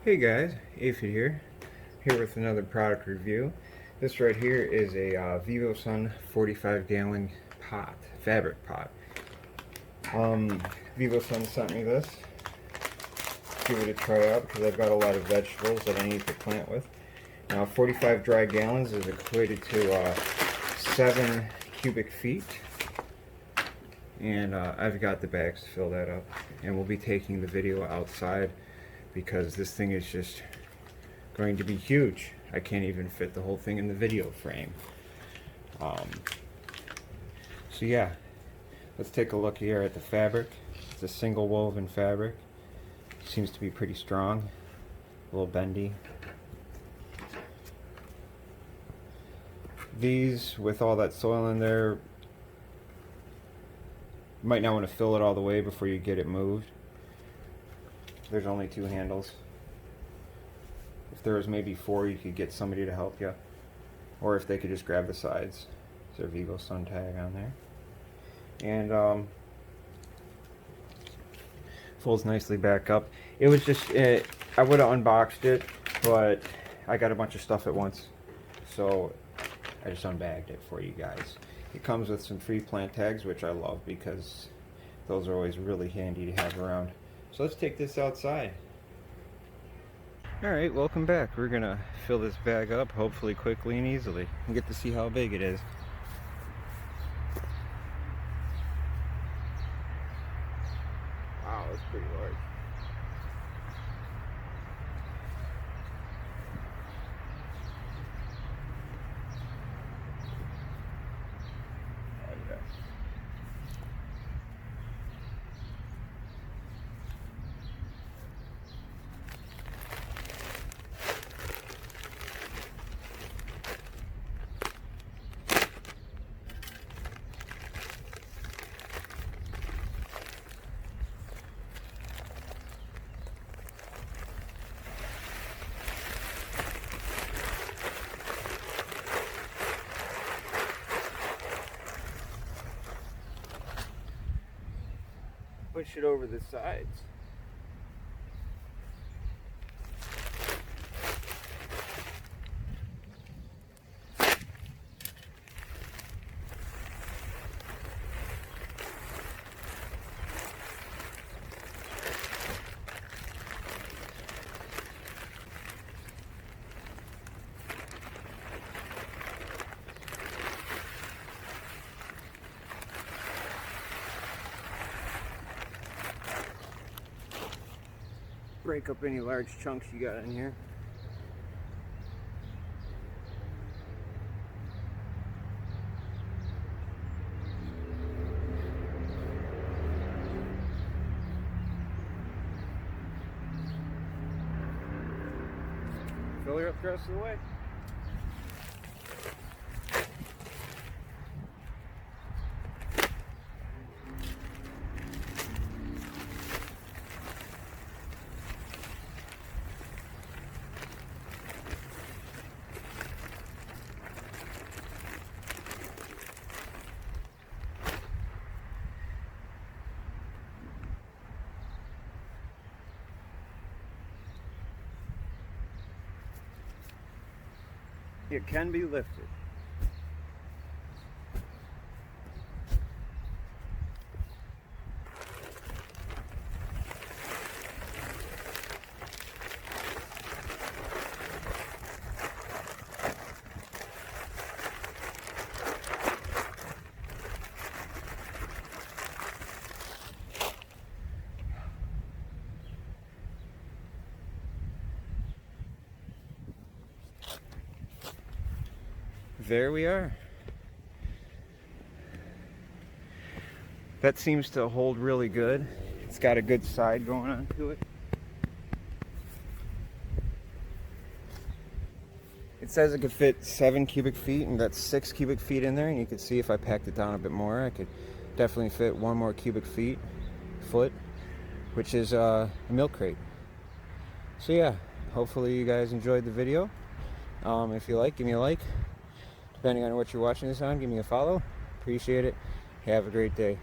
Hey guys, Aphid here with another product review. This right here is a Vivosun 45 gallon pot, fabric pot. Vivosun sent me this. Give it a try out because I've got a lot of vegetables that I need to plant with. Now 45 dry gallons is equated to 7 cubic feet. And I've got the bags to fill that up. And we'll be taking the video outside because this thing is just going to be huge. I can't even fit the whole thing in the video frame. So yeah, let's take a look here at the fabric. It's a single woven fabric. Seems to be pretty strong, a little bendy. These, with all that soil in there, you might not want to fill it all the way before you get it moved. There's only 2 handles. If there was maybe 4, you could get somebody to help you. Or if they could just grab the sides. There's their Vivosun tag on there. And folds nicely back up. It was just, I would have unboxed it, but I got a bunch of stuff at once. So I just unbagged it for you guys. It comes with some free plant tags, which I love because those are always really handy to have around. So let's take this outside. Alright, welcome back. We're gonna fill this bag up, hopefully quickly and easily, and get to see how big it is. Wow, that's pretty large. Oh, yeah. Push it over the sides. Break up any large chunks you got in here. Fill her up the rest of the way. It can be lifted. There we are. That seems to hold really good. It's got a good side going on to it. It says it could fit 7 cubic feet, and that's 6 cubic feet in there. And you can see if I packed it down a bit more, I could definitely fit 1 more cubic foot, which is a milk crate. So yeah, hopefully you guys enjoyed the video. If you like, give me a like. Depending on what you're watching this on, give me a follow. Appreciate it. Have a great day.